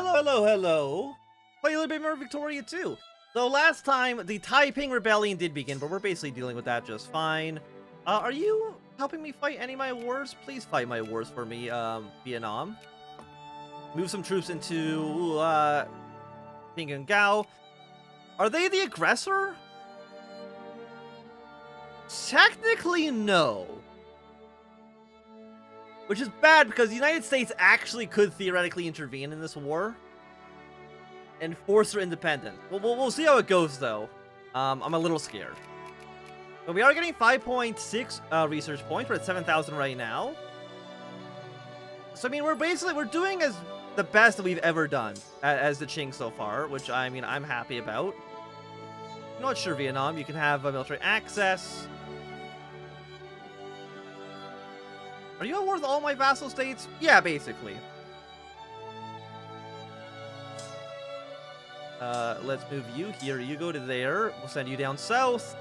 Hello. Play a little bit more Victoria too. So last time, the Taiping Rebellion did begin, but we're basically dealing with that just fine. Are you helping me fight any of my wars? Please fight my wars for me, Vietnam. Move some troops into, Qing and Gao. Are they the aggressor? Technically, no. Which is bad, because the United States actually could theoretically intervene in this war and force their independence. We'll see how it goes, though. I'm a little scared. But we are getting 5.6 research points. We're at 7,000 right now. So, I mean, we're doing as the best that we've ever done as the Qing so far, which, I mean, I'm happy about. I'm not sure, Vietnam. You can have military access. Are you at war with all my vassal states? Yeah, basically. Let's move you here. You go to there. We'll send you down south.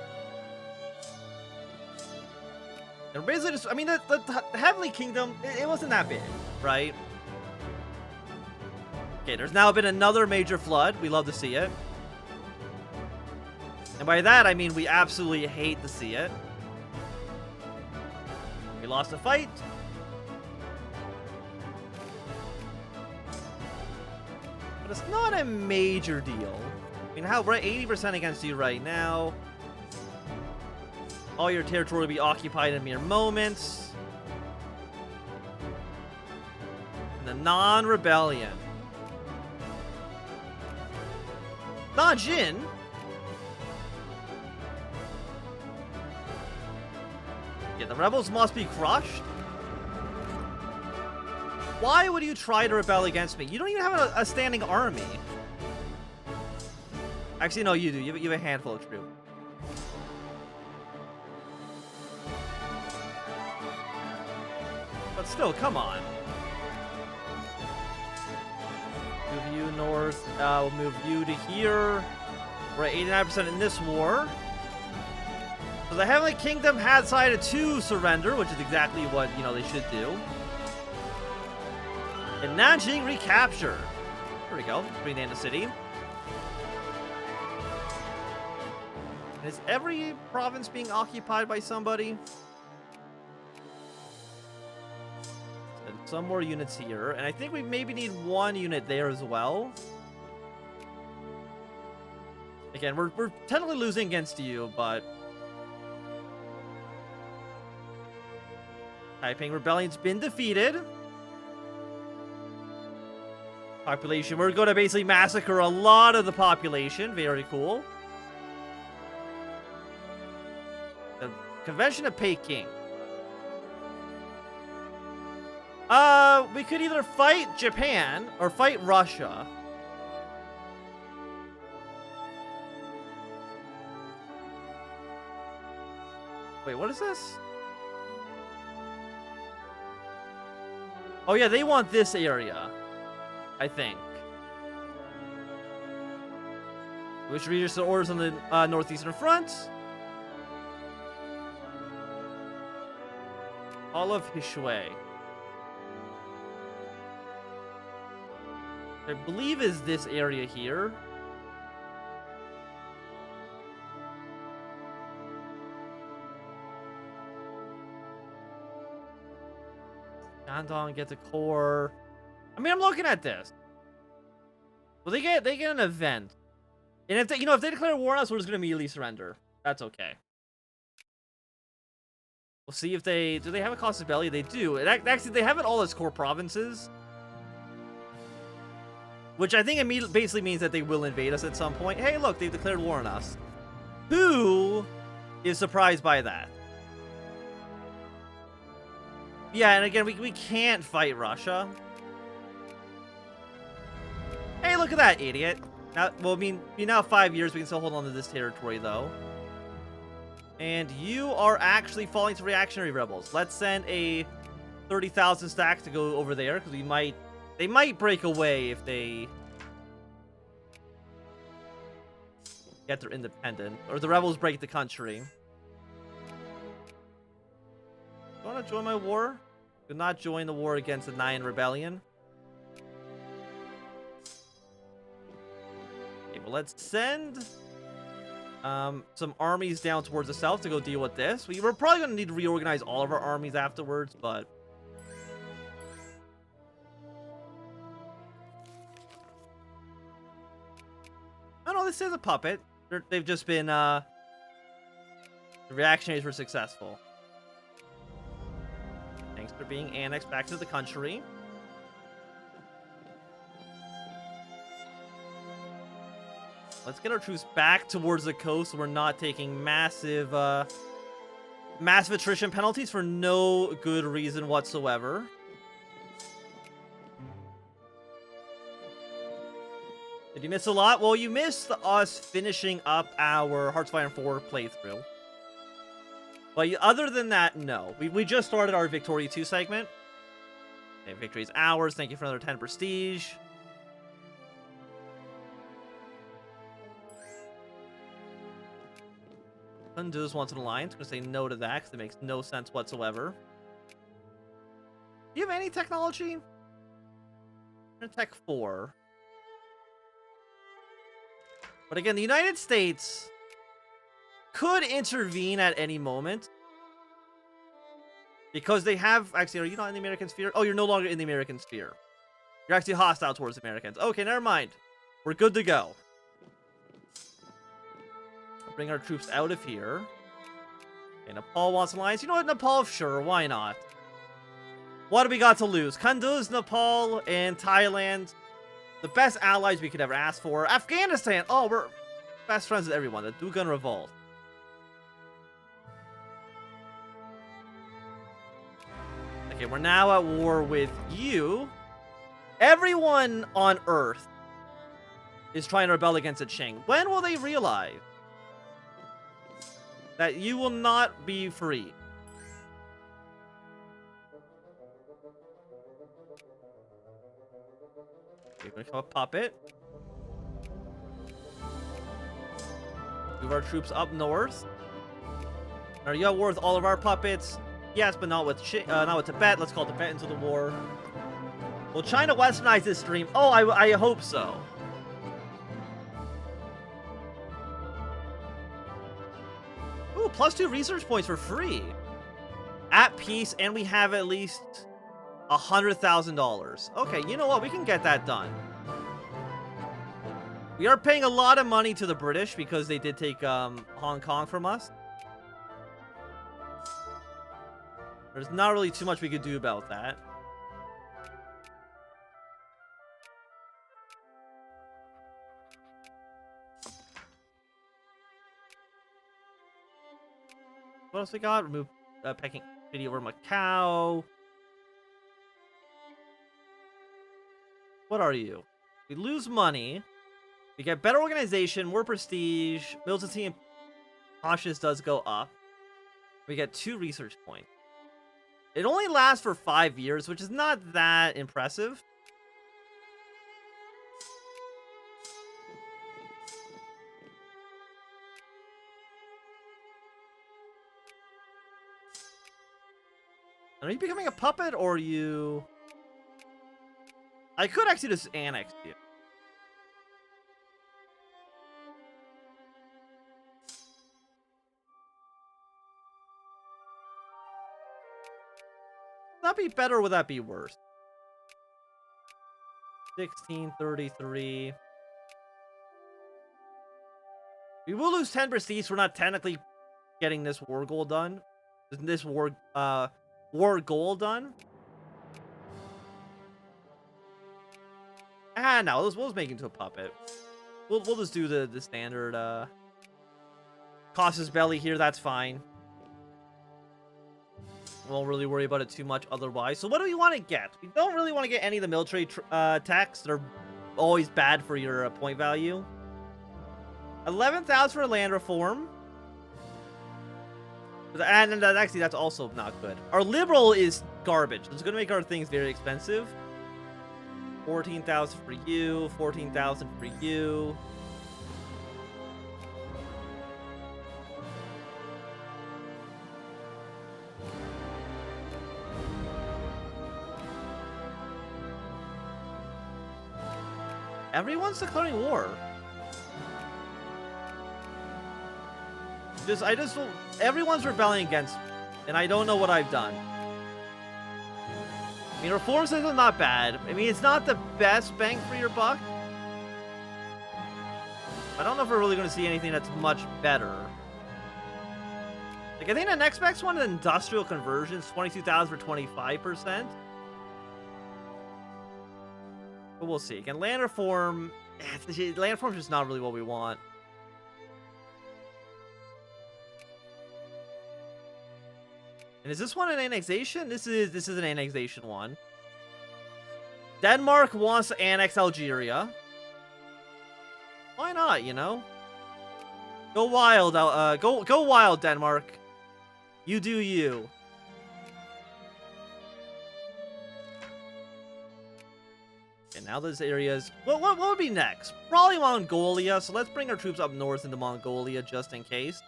And basically just, I mean, the Heavenly Kingdom, it wasn't that big, right? Okay, there's now been another major flood. We love to see it. And by that, I mean we absolutely hate to see it. We lost a fight. But it's not a major deal. I mean, we're at 80% against you right now. All your territory will be occupied in mere moments. And the non-rebellion. Nanjing. Yeah, the rebels must be crushed. Why would you try to rebel against me? You don't even have a standing army. Actually, no, you do. You have a handful of troops. But still, come on. Move you north. We'll move you to here. We're at 89% in this war. So the Heavenly Kingdom had decided to surrender, which is exactly what, you know, they should do. And Nanjing recapture. There we go. Rename the city. Is every province being occupied by somebody? And some more units here. And I think we maybe need one unit there as well. Again, we're technically losing against you, but Taiping Rebellion's been defeated. Population. We're going to basically massacre a lot of the population. Very cool. The Convention of Peking. We could either fight Japan or fight Russia. Wait, what is this? Oh yeah, they want this area, I think. Which reads the orders on the northeastern front. All of Hishui. I believe is this area here. Shandong get the core. I mean, I'm looking at this. Well, they get an event, and if they, if they declare war on us, we're just gonna immediately surrender. That's okay. We'll see if do they have a casus belli? They do. Actually, they have it all as core provinces, which I think basically means that they will invade us at some point. Hey, look, they've declared war on us. Who is surprised by that? Yeah, and again, we can't fight Russia. Hey, look at that, idiot. Now, well, I mean, now 5 years, we can still hold on to this territory, though. And you are actually falling to reactionary rebels. Let's send a 30,000 stack to go over there, because they might break away if they get their independence, or the rebels break the country. You want to join my war? Do not join the war against the Nine Rebellion. Well, let's send some armies down towards the south to go deal with this. We're probably going to need to reorganize all of our armies afterwards, but... Oh no, this is a puppet. They've just been, the reactionaries were successful. Thanks for being annexed back to the country. Let's get our troops back towards the coast so we're not taking massive attrition penalties for no good reason whatsoever. Did you miss a lot? Well, you missed us finishing up our Hearts of Iron 4 playthrough. But other than that, no. We just started our Victoria 2 segment. Okay, victory is ours. Thank you for another 10 prestige. Kunduz wants an alliance. I'm going to say no to that because it makes no sense whatsoever. Do you have any technology? Tech 4. But again, the United States could intervene at any moment. Because they have... Actually, are you not in the American sphere? Oh, you're no longer in the American sphere. You're actually hostile towards Americans. Okay, never mind. We're good to go. Bring our troops out of here. Okay, Nepal wants alliance. You know what, Nepal? Sure, why not? What do we got to lose? Kunduz, Nepal, and Thailand. The best allies we could ever ask for. Afghanistan! Oh, we're best friends with everyone. The Dugan Revolt. Okay, we're now at war with you. Everyone on Earth is trying to rebel against the Qing. When will they realize that you will not be free? You're gonna become a puppet. Move our troops up north. Are you at war with all of our puppets? Yes, but not with Tibet. Let's call Tibet into the war. Will China westernize this stream? Oh, I hope so. Ooh, +2 research points for free. At peace, and we have at least $100,000. Okay, you know what? We can get that done. We are paying a lot of money to the British because they did take Hong Kong from us. There's not really too much we could do about that. What else we got? Remove pecking city over Macau. What are you? We lose money. We get better organization, more prestige. Militancy and cautious does go up. We get 2 research points. It only lasts for 5 years, which is not that impressive. Are you becoming a puppet, or are you... I could actually just annex you. Would that be better, or would that be worse? 1633. We will lose 10 prestige. We're not technically getting this war goal done. This war goal done. Ah, no, we'll just make it into a puppet. We'll just do the standard casus belli here. That's fine. Won't really worry about it too much otherwise. So what do we want to get? We don't really want to get any of the military attacks that are always bad for your point value. 11,000 for land reform. And actually, that's also not good. Our liberal is garbage. It's going to make our things very expensive. 14,000 for you. 14,000 for you. Everyone's declaring war. everyone's rebelling against me, and I don't know what I've done. I mean, reform system not bad. I mean, it's not the best bang for your buck. I don't know if we're really going to see anything that's much better. Like, I think the next one is industrial conversions, 22,000 for 25%. But we'll see. Again, land reform is just not really what we want. And is this one an annexation? This is an annexation one. Denmark wants to annex Algeria. Why not, you know? Go wild, go wild, Denmark. You do you. And now those areas. What would be next? Probably Mongolia. So let's bring our troops up north into Mongolia just in case.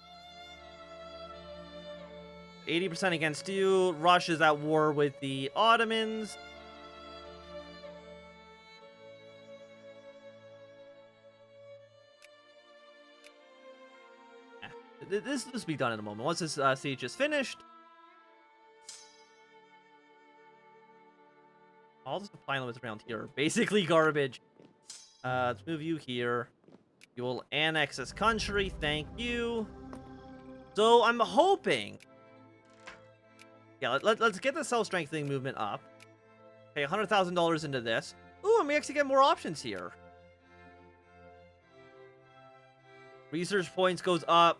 80% against you. Russia's at war with the Ottomans. This will be done in a moment. Once this siege is finished. All the supply limits around here are basically garbage. Let's move you here. You will annex this country. Thank you. So I'm hoping. Yeah, let's get the self-strengthening movement up. Okay, $100,000 into this. Ooh, and we actually get more options here. Research points goes up.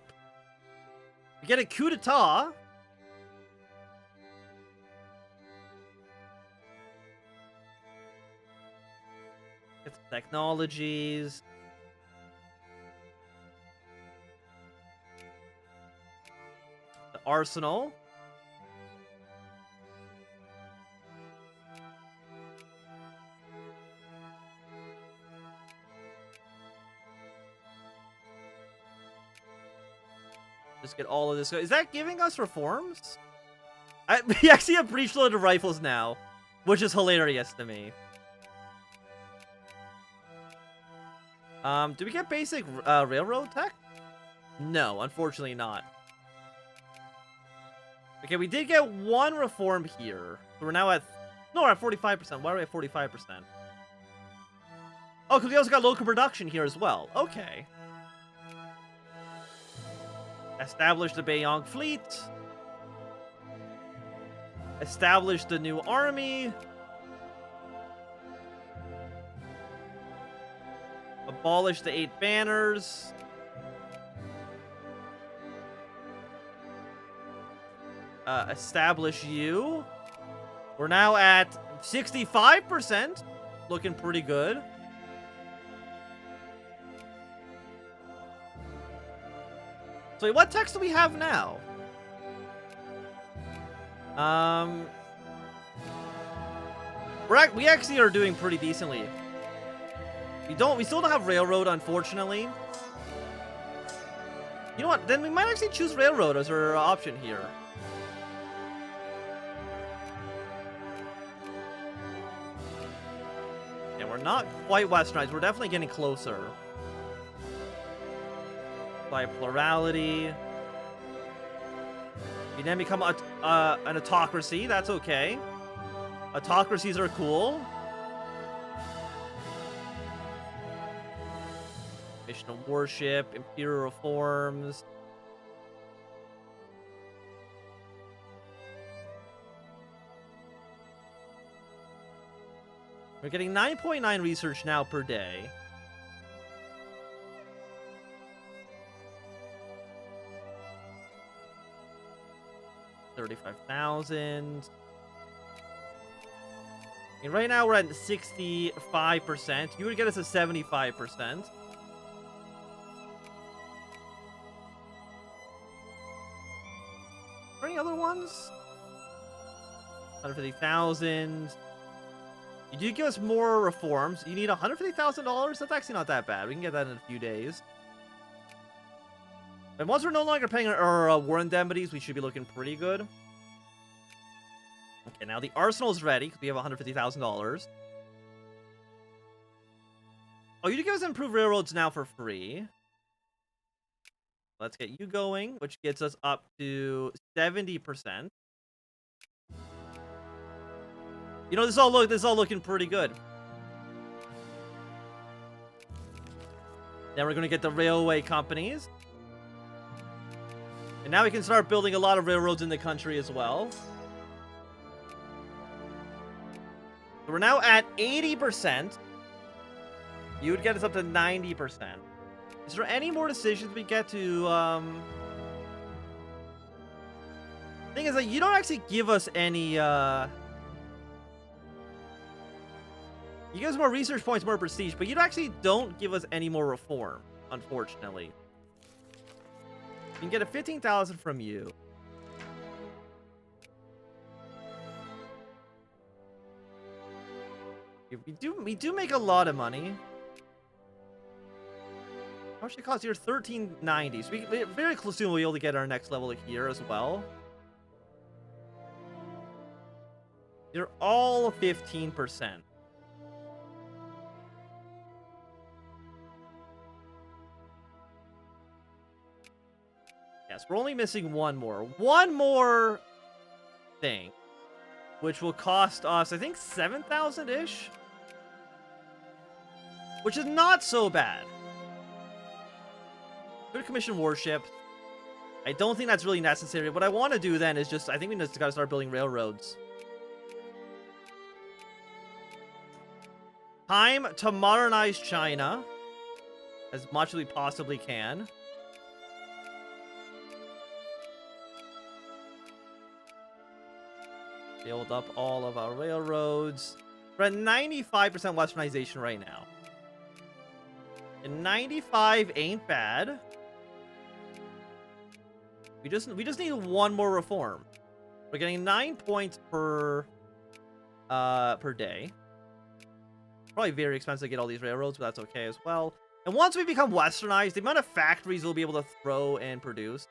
We get a coup d'etat. Get some technologies. The arsenal. Just get all of this. Is that giving us reforms? We actually have breech loaded rifles now, which is hilarious to me. Do we get basic railroad tech? No, unfortunately not. Okay, we did get one reform here. So we're now at... No, we're at 45%. Why are we at 45%? Oh, because we also got local production here as well. Okay. Establish the Beiyang fleet. Establish the new army. Abolish the 8 banners. Establish you. We're now at 65%. Looking pretty good. So wait, what text do we have now? We actually are doing pretty decently. We still don't have railroad, unfortunately. You know what? Then we might actually choose railroad as our option here. Yeah, we're not quite westernized. We're definitely getting closer. By plurality. You then become an autocracy. That's okay. Autocracies are cool. Mission of worship, imperial reforms. We're getting 9.9 research now per day. $35,000. And right now we're at 65%. You would get us a 75%. Are there any other ones? 150,000. You do give us more reforms. You need $150,000? That's actually not that bad. We can get that in a few days. And once we're no longer paying our war indemnities, we should be looking pretty good. Okay, now the arsenal is ready because we have $150,000. Oh, you do give us improved railroads now for free. Let's get you going, which gets us up to 70%. You know, this is all looking pretty good. Then we're gonna get the railway companies. And now we can start building a lot of railroads in the country as well. So we're now at 80%. You would get us up to 90%. Is there any more decisions we get to, Thing is, like, you don't actually give us any, You give us more research points, more prestige, but you actually don't give us any more reform, unfortunately. You can get a 15,000 from you. We do make a lot of money. How much it cost here? 1390. So we very close soon we'll be able to get our next level here as well. You're all 15%. Yes, we're only missing one more. One more thing. Which will cost us, I think, 7,000-ish? Which is not so bad. Could commission warships. I don't think that's really necessary. What I want to do then is just, I think we just gotta start building railroads. Time to modernize China as much as we possibly can. Build up all of our railroads. We're at 95% westernization right now. And 95 ain't bad. We just need one more reform. We're getting 9 points per day. Probably very expensive to get all these railroads, but that's okay as well. And once we become westernized, the amount of factories we'll be able to throw and produce.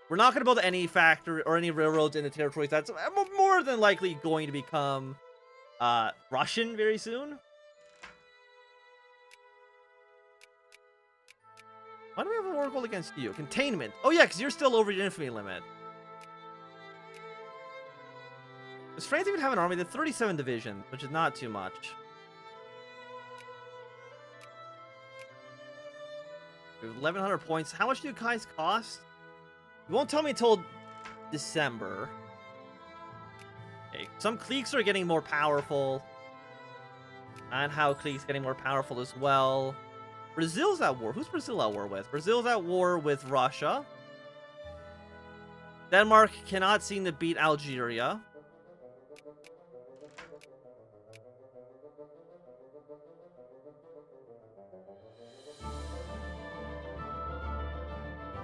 We're not going to build any factory or any railroads in the territories that's more than likely going to become Russian very soon. Why do we have a war goal against you? Containment. Oh yeah, because you're still over your infamy limit. Does France even have an army? They're 37 divisions, which is not too much. We have 1,100 points. How much do you guys cost? You won't tell me until December. Okay, some cliques are getting more powerful. And how cliques getting more powerful as well. Brazil's at war. Who's Brazil at war with? Brazil's at war with Russia. Denmark cannot seem to beat Algeria.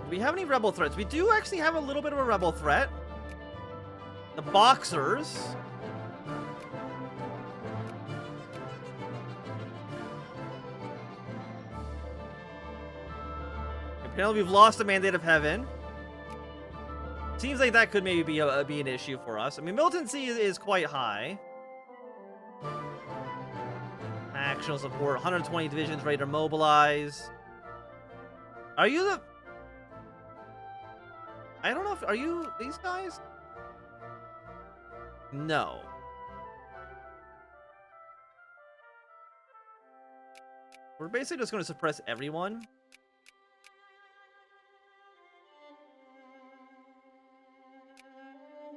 Do we have any rebel threats? We do actually have a little bit of a rebel threat. The Boxers. Apparently we've lost the Mandate of Heaven. Seems like that could maybe be an issue for us. I mean, militancy is quite high. Actional support, 120 divisions ready to mobilize. Are you the... I don't know if... Are you these guys? No. We're basically just going to suppress everyone.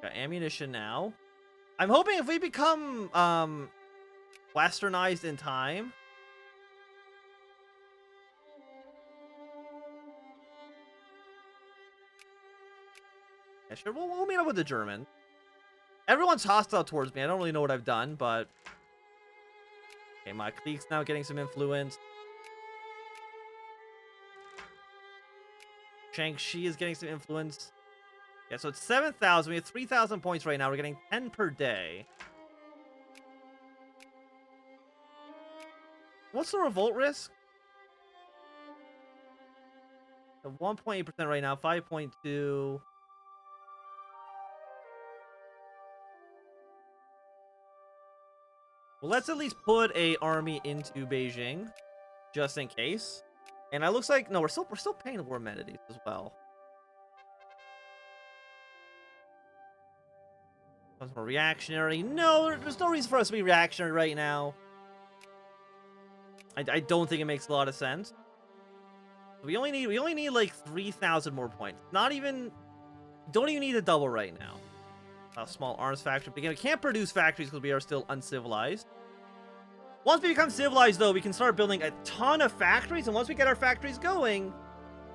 Got ammunition now. I'm hoping if we become westernized in time. Yeah, sure. We'll meet up with the Germans. Everyone's hostile towards me. I don't really know what I've done, but okay, my clique's now getting some influence. Shang-Chi is getting some influence. Yeah, so it's 7,000. We have 3,000 points right now. We're getting 10 per day. What's the revolt risk? 1.8% right now. 5.2. Well, let's at least put a army into Beijing, just in case. And it looks like no, we're still paying war amenities as well. Sounds more reactionary. No, there's no reason for us to be reactionary right now. I don't think it makes a lot of sense. We only need like 3,000 more points. Not even, don't even need a double right now. A small arms factory. Again, we can't produce factories because we are still uncivilized. Once we become civilized, though, we can start building a ton of factories. And once we get our factories going,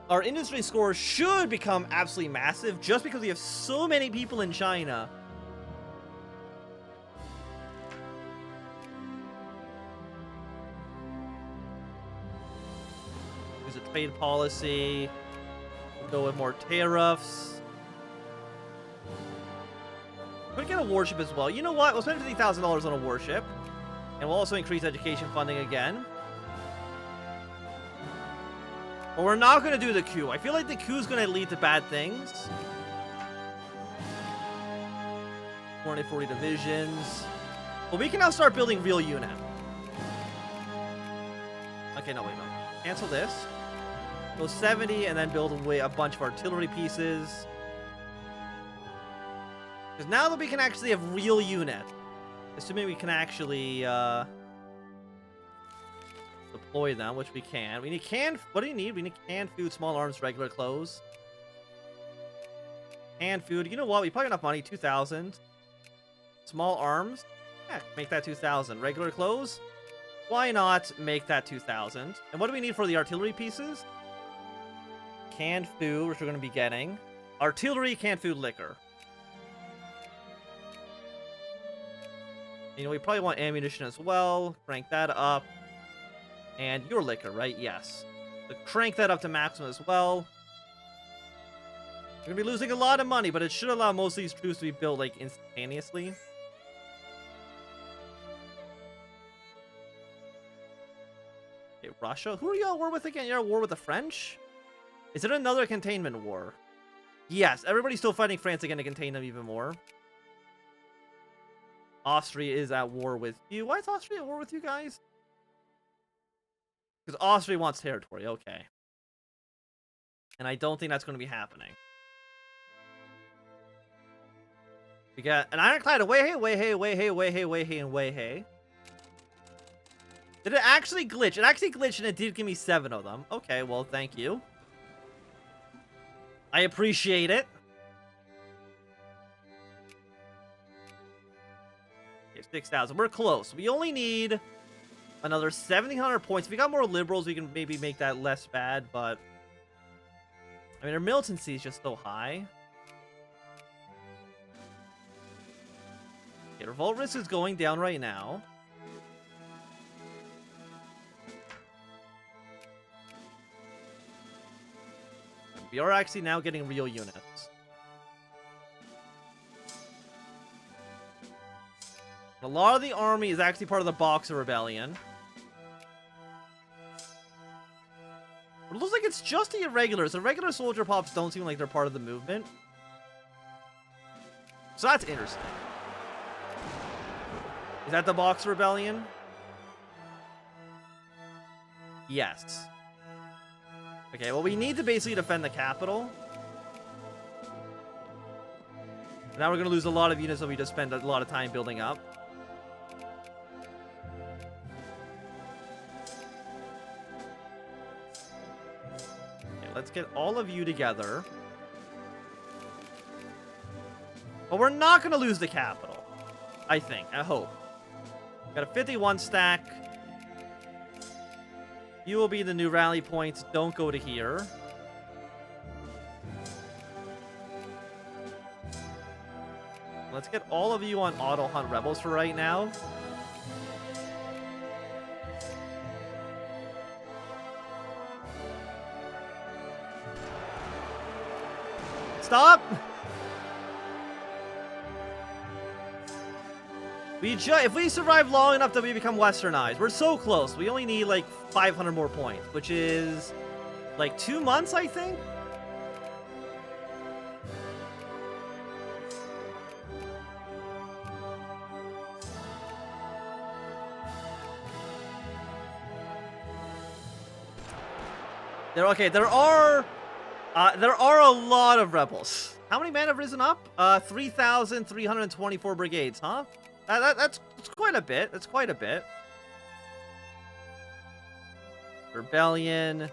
our industry score should become absolutely massive just because we have so many people in China. Use a trade policy. We'll go with more tariffs. We're gonna get a warship as well. You know what? We'll spend $50,000 on a warship. And we'll also increase education funding again. But we're not going to do the coup. I feel like the coup is going to lead to bad things. 40 divisions. But we can now start building real unit. Okay, no, wait, no. Cancel this. Go 70 and then build away a bunch of artillery pieces. Because now that we can actually have real unit, assuming we can actually deploy them, which we can. We need canned... What do you need? We need canned food, small arms, regular clothes. Canned food. You know what? We probably have enough money. 2,000. Small arms. Yeah, make that 2,000. Regular clothes. Why not make that 2,000? And what do we need for the artillery pieces? Canned food, which we're going to be getting. Artillery, canned food, liquor. You know, we probably want ammunition as well. Crank that up. And your liquor, right? Yes. So crank that up to maximum as well. We're going to be losing a lot of money, but it should allow most of these troops to be built, like, instantaneously. Okay, Russia? Who are you at war with again? You're at war with the French? Is it another containment war? Yes, everybody's still fighting France again to contain them even more. Austria is at war with you. Why is Austria at war with you guys? Because Austria wants territory. Okay. And I don't think that's going to be happening. We got an ironclad of Weihei, Weihei, Weihei, Weihei, Weihei, and Weihei. Did it actually glitch? It actually glitched and it did give me 7 of them. Okay, well, thank you. I appreciate it. Okay, 6,000. We're close. We only need another 1,700 points. If we got more liberals, we can maybe make that less bad, but... I mean, our militancy is just so high. Okay, revolt risk is going down right now. We are actually now getting real units. A lot of the army is actually part of the Boxer Rebellion. It looks like it's just the irregulars. The regular soldier pops don't seem like they're part of the movement. So that's interesting. Is that the Boxer Rebellion? Yes. Okay, well, we need to basically defend the capital. Now we're going to lose a lot of units that we just spent a lot of time building up. Okay, let's get all of you together. But we're not going to lose the capital. I think. I hope. Got a 51 stack. You will be the new rally points. Don't go to here. Let's get all of you on auto hunt rebels for right now. Stop! If we survive long enough that we become westernized, we're so close. We only need like 500 more points, which is like 2 months, I think. There are a lot of rebels. How many men have risen up? 3,324 brigades, huh? That's quite a bit. That's quite a bit. Rebellion.